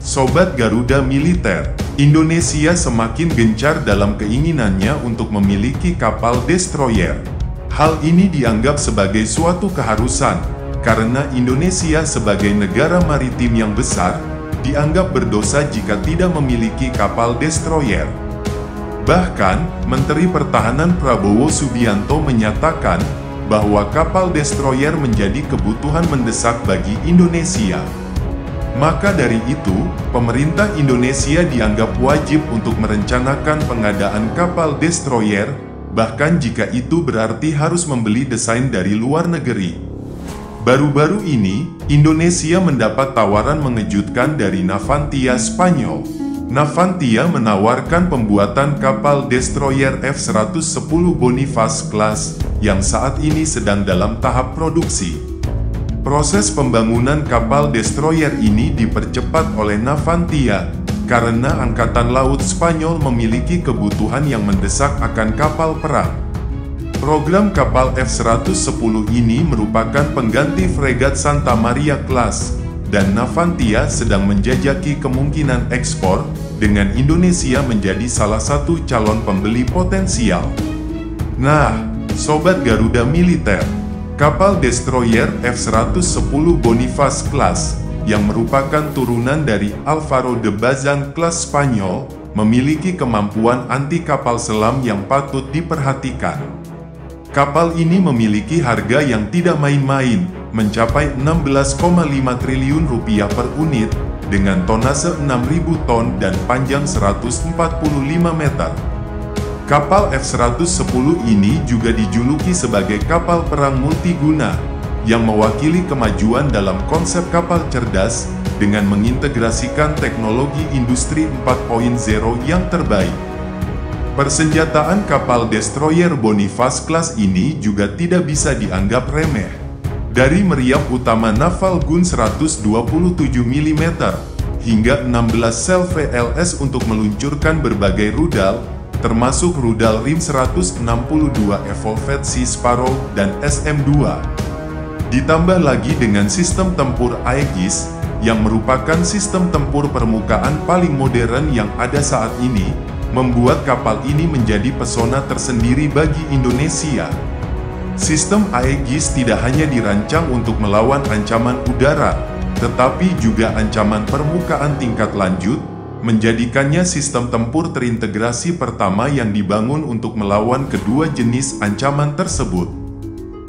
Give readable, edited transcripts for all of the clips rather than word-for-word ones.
Sobat Garuda Militer, Indonesia semakin gencar dalam keinginannya untuk memiliki kapal destroyer. Hal ini dianggap sebagai suatu keharusan, karena Indonesia sebagai negara maritim yang besar, dianggap berdosa jika tidak memiliki kapal destroyer. Bahkan, Menteri Pertahanan Prabowo Subianto menyatakan bahwa kapal destroyer menjadi kebutuhan mendesak bagi Indonesia. Maka dari itu, pemerintah Indonesia dianggap wajib untuk merencanakan pengadaan kapal destroyer, bahkan jika itu berarti harus membeli desain dari luar negeri. Baru-baru ini, Indonesia mendapat tawaran mengejutkan dari Navantia Spanyol. Navantia menawarkan pembuatan kapal destroyer F-110 Boniface Class yang saat ini sedang dalam tahap produksi. Proses pembangunan kapal destroyer ini dipercepat oleh Navantia, karena Angkatan Laut Spanyol memiliki kebutuhan yang mendesak akan kapal perang. Program kapal F-110 ini merupakan pengganti fregat Santa Maria Class, dan Navantia sedang menjajaki kemungkinan ekspor, dengan Indonesia menjadi salah satu calon pembeli potensial. Nah, Sobat Garuda Militer, kapal destroyer F-110 Boniface Class, yang merupakan turunan dari Alvaro de Bazan Class Spanyol, memiliki kemampuan anti kapal selam yang patut diperhatikan. Kapal ini memiliki harga yang tidak main-main, mencapai 16,5 triliun rupiah per unit, dengan tonase 6.000 ton dan panjang 145 meter. Kapal F-110 ini juga dijuluki sebagai kapal perang multiguna, yang mewakili kemajuan dalam konsep kapal cerdas, dengan mengintegrasikan teknologi industri 4.0 yang terbaik. Persenjataan kapal destroyer Boniface Class ini juga tidak bisa dianggap remeh. Dari meriam utama Naval Gun 127 mm, hingga 16 sel VLS untuk meluncurkan berbagai rudal, termasuk rudal Rim 162 Evolved Sea Sparrow dan SM-2. Ditambah lagi dengan sistem tempur Aegis, yang merupakan sistem tempur permukaan paling modern yang ada saat ini, membuat kapal ini menjadi pesona tersendiri bagi Indonesia. Sistem Aegis tidak hanya dirancang untuk melawan ancaman udara, tetapi juga ancaman permukaan tingkat lanjut, menjadikannya sistem tempur terintegrasi pertama yang dibangun untuk melawan kedua jenis ancaman tersebut.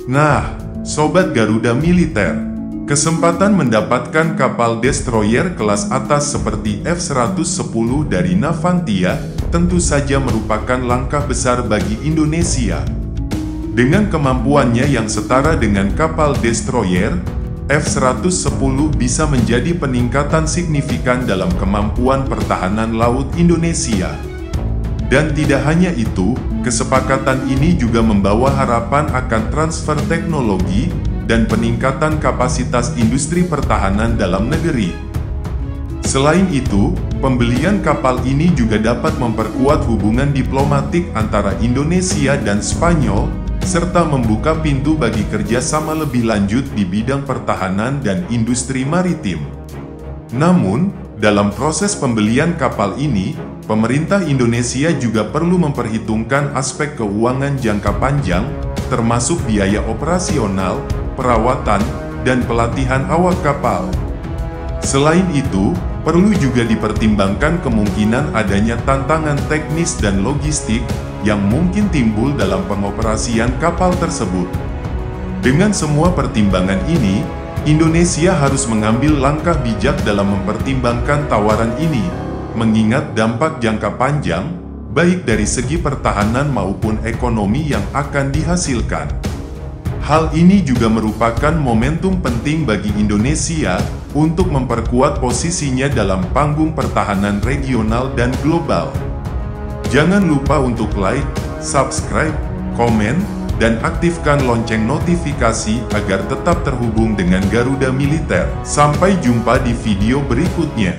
Nah, Sobat Garuda Militer, kesempatan mendapatkan kapal destroyer kelas atas seperti F-110 dari Navantia tentu saja merupakan langkah besar bagi Indonesia. Dengan kemampuannya yang setara dengan kapal destroyer, F-110 bisa menjadi peningkatan signifikan dalam kemampuan pertahanan laut Indonesia. Dan tidak hanya itu, kesepakatan ini juga membawa harapan akan transfer teknologi dan peningkatan kapasitas industri pertahanan dalam negeri. Selain itu, pembelian kapal ini juga dapat memperkuat hubungan diplomatik antara Indonesia dan Spanyol, serta membuka pintu bagi kerjasama lebih lanjut di bidang pertahanan dan industri maritim. Namun, dalam proses pembelian kapal ini, pemerintah Indonesia juga perlu memperhitungkan aspek keuangan jangka panjang, termasuk biaya operasional, perawatan, dan pelatihan awak kapal. Selain itu, perlu juga dipertimbangkan kemungkinan adanya tantangan teknis dan logistik yang mungkin timbul dalam pengoperasian kapal tersebut. Dengan semua pertimbangan ini, Indonesia harus mengambil langkah bijak dalam mempertimbangkan tawaran ini, mengingat dampak jangka panjang, baik dari segi pertahanan maupun ekonomi yang akan dihasilkan. Hal ini juga merupakan momentum penting bagi Indonesia untuk memperkuat posisinya dalam panggung pertahanan regional dan global. Jangan lupa untuk like, subscribe, komen, dan aktifkan lonceng notifikasi agar tetap terhubung dengan Garuda Militer. Sampai jumpa di video berikutnya.